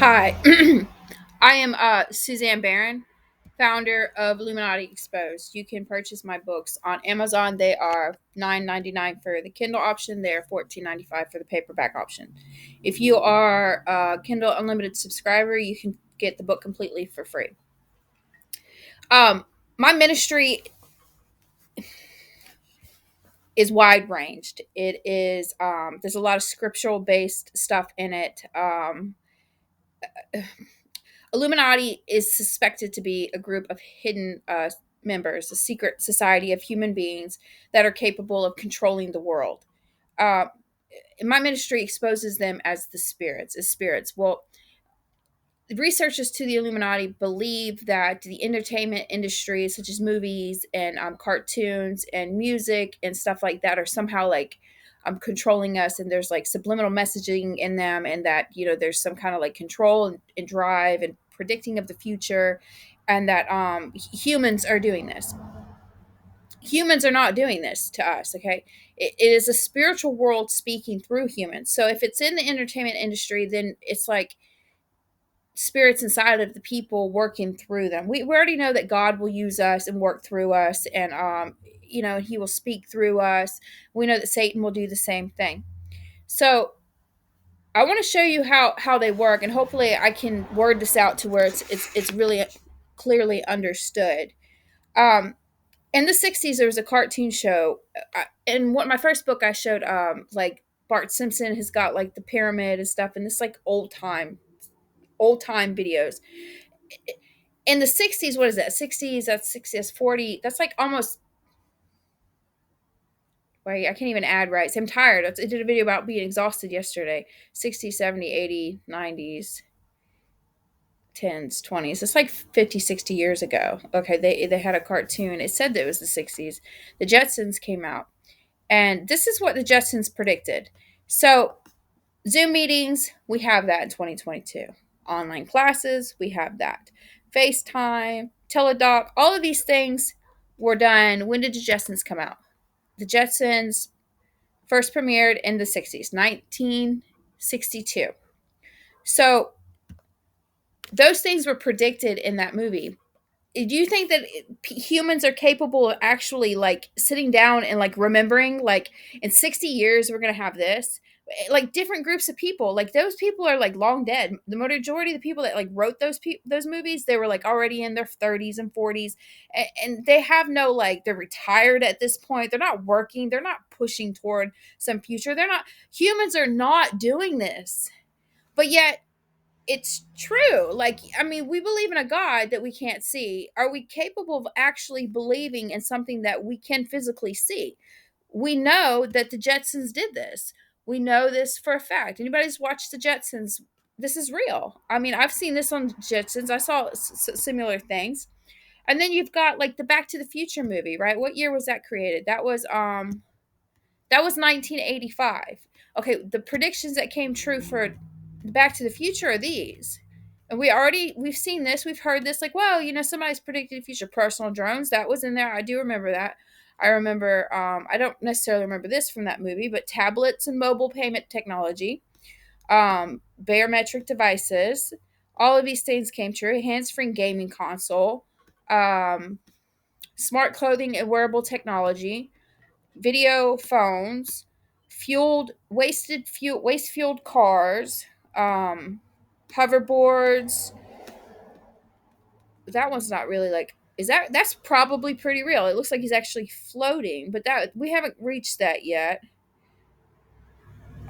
Hi, I am Suzanne Barron, founder of Illuminati Exposed. You can purchase my books on Amazon. They are $9.99 for the Kindle option. They are $14.95 for the paperback option. If you are a Kindle Unlimited subscriber, you can get the book completely for free. My ministry is wide ranged. It is there's a lot of scriptural based stuff in it. Illuminati is suspected to be a group of hidden members, a secret society of human beings that are capable of controlling the world. Uh, my ministry exposes them as as spirits. Well, researchers to the Illuminati believe that the entertainment industry, such as movies and cartoons and music and stuff like that, are somehow like controlling us, and there's like subliminal messaging in them, and that there's some kind of like control and drive and predicting of the future, and that humans are doing this. Humans are not doing this to us, okay? It is a spiritual world speaking through humans. So if it's in the entertainment industry, then it's like spirits inside of the people working through them. We already know that God will use us and work through us, and he will speak through us. We know that Satan will do the same thing. So I want to show you how they work, and hopefully I can word this out to where it's really clearly understood. Um, in the 60s, there was a cartoon show. In my first book, I showed like Bart Simpson has got like the pyramid and stuff, and this like old time videos. In the 60s, what is that? 60s, that's 60, that's 40. That's like almost, wait, I can't even add right. So I'm tired. I did a video about being exhausted yesterday. 60, 70, 80, 90s, 10s, 20s. It's like 50, 60 years ago. Okay, they had a cartoon. It said that it was the 60s. The Jetsons came out. And this is what the Jetsons predicted. So Zoom meetings, we have that in 2022. Online classes, we have that. FaceTime, Teledoc, all of these things were done. When did the Jetsons come out? The Jetsons first premiered in the 60s, 1962. So those things were predicted in that movie. Do you think that humans are capable of actually like sitting down and like remembering, like, in 60 years we're going to have this? Like different groups of people, like those people are like long dead. The majority of the people that like wrote those movies, they were like already in their 30s and 40s, and they have no, like, they're retired at this point. They're not working, they're not pushing toward some future. They're not, humans are not doing this. But yet it's true. Like, I mean, we believe in a God that we can't see. Are we capable of actually believing in something that we can physically see? We know that the Jetsons did this. We know this for a fact. Anybody's watched the Jetsons, this is real. I mean, I've seen this on Jetsons. I saw similar things. And then you've got like the Back to the Future movie, right? What year was that created? That was 1985. Okay, the predictions that came true for Back to the Future are these. And we've seen this, we've heard this, like, well, somebody's predicted the future. Personal drones, that was in there. I do remember that. I remember, I don't necessarily remember this from that movie, but tablets and mobile payment technology, barometric devices, all of these things came true. Hands-free gaming console, um, smart clothing and wearable technology, video phones, waste fueled cars, um, hoverboards. That one's not really like, that's probably pretty real. It looks like he's actually floating, but that we haven't reached that yet.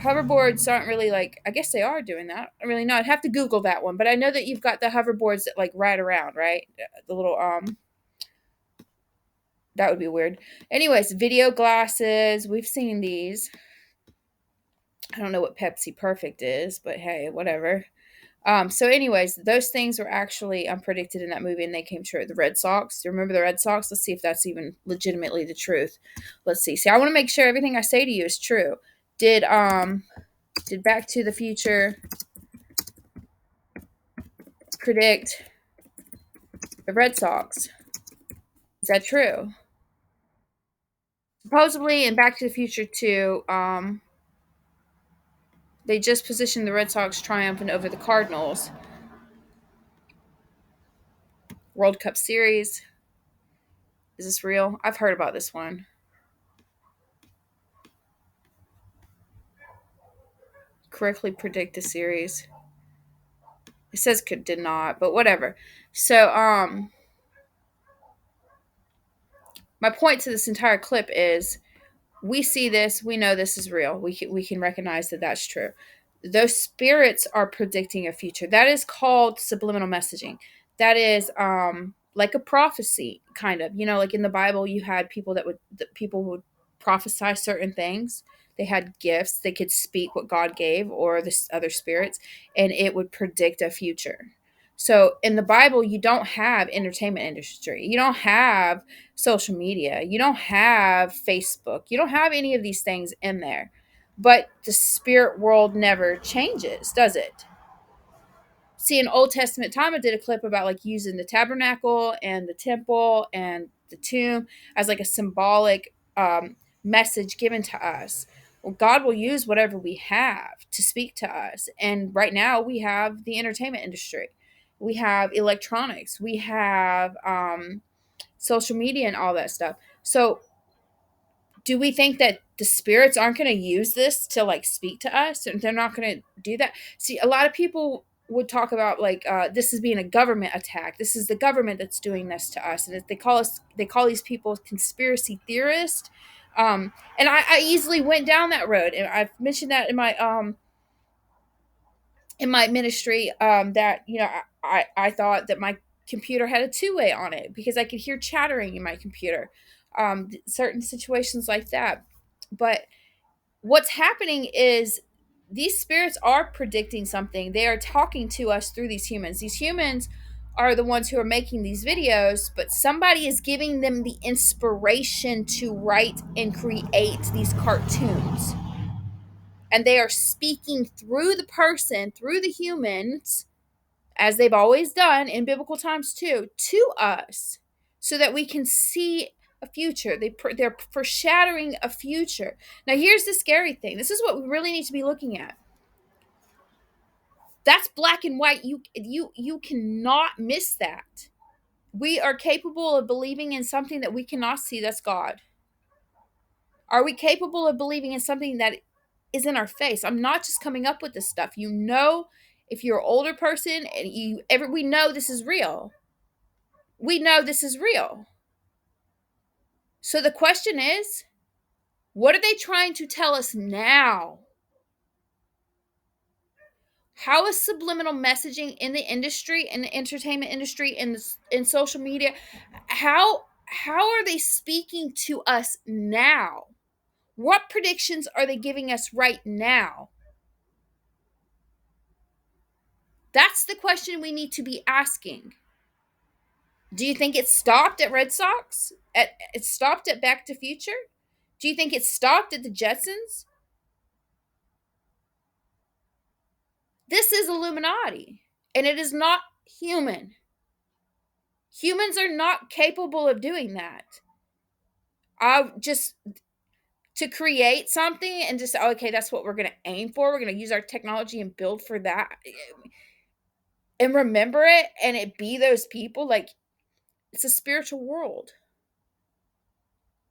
Hoverboards aren't really like, I guess they are doing that. I really know. I'd have to Google that one, but I know that you've got the hoverboards that like ride around, right? The little that would be weird. Anyways, video glasses, we've seen these. I don't know what Pepsi Perfect is, but hey, whatever. So anyways, those things were actually predicted in that movie, and they came true. The Red Sox. Do you remember the Red Sox? Let's see if that's even legitimately the truth. Let's see. See, I want to make sure everything I say to you is true. Did Back to the Future predict the Red Sox? Is that true? Supposedly in Back to the Future 2, They just positioned the Red Sox triumphant over the Cardinals. World Cup Series. Is this real? I've heard about this one. Correctly predict the series. It says could did not, but whatever. So, my point to this entire clip is we see this, we know this is real. We can recognize that that's true. Those spirits are predicting a future. That is called subliminal messaging. That is like a prophecy, kind of. You know, like in the Bible, you had people would prophesy certain things. They had gifts. They could speak what God gave or the other spirits, and it would predict a future. So in the Bible, you don't have entertainment industry. You don't have social media. You don't have Facebook. You don't have any of these things in there. But the spirit world never changes, does it? See, in Old Testament time, I did a clip about like using the tabernacle and the temple and the tomb as like a symbolic message given to us. Well, God will use whatever we have to speak to us. And right now, we have the entertainment industry, we have electronics, we have social media and all that stuff. So do we think that the spirits aren't going to use this to like speak to us and they're not going to do that? See, a lot of people would talk about like this is being a government attack. This is the government that's doing this to us, and they call these people conspiracy theorists. And I easily went down that road, and I've mentioned that in my ministry, that I thought that my computer had a two-way on it because I could hear chattering in my computer, certain situations like that. But what's happening is these spirits are predicting something. They are talking to us through these humans. These humans are the ones who are making these videos, but somebody is giving them the inspiration to write and create these cartoons. And they are speaking through the person, through the humans, as they've always done in biblical times too, to us, so that we can see a future. They're foreshadowing a future. Now, here's the scary thing. This is what we really need to be looking at. That's black and white. You cannot miss that. We are capable of believing in something that we cannot see. That's God. Are we capable of believing in something that is in our face? I'm not just coming up with this stuff. You know, if you're an older person and we know this is real. We know this is real. So the question is, what are they trying to tell us now? How is subliminal messaging in the industry, in the entertainment industry, in social media, how are they speaking to us now? What predictions are they giving us right now? That's the question we need to be asking. Do you think it stopped at Red Sox? It stopped at Back to Future? Do you think it stopped at the Jetsons? This is Illuminati, and it is not human. Humans are not capable of doing that. Just to create something and just, okay, that's what we're going to aim for. We're going to use our technology and build for that and remember it and it be those people. Like, it's a spiritual world.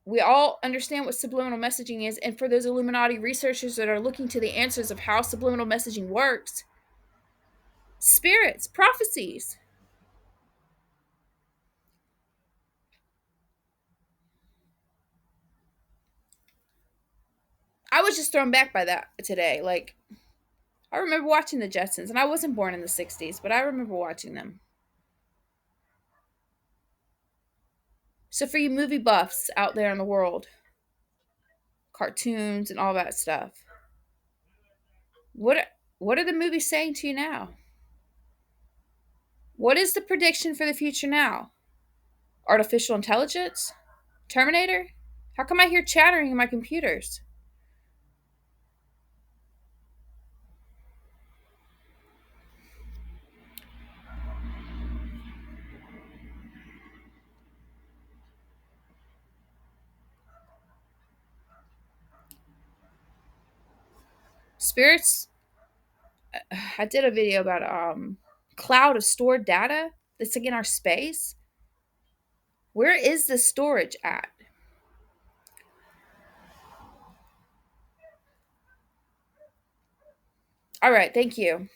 We all understand what subliminal messaging is. And for those Illuminati researchers that are looking to the answers of how subliminal messaging works, spirits, prophecies. I was just thrown back by that today. Like, I remember watching the Jetsons, and I wasn't born in the 60s, but I remember watching them. So for you movie buffs out there in the world, cartoons and all that stuff, what are the movies saying to you now? What is the prediction for the future now? Artificial intelligence? Terminator? How come I hear chattering in my computers? Spirits I did a video about cloud of stored data that's like in our space. Where is the storage at? All right, thank you.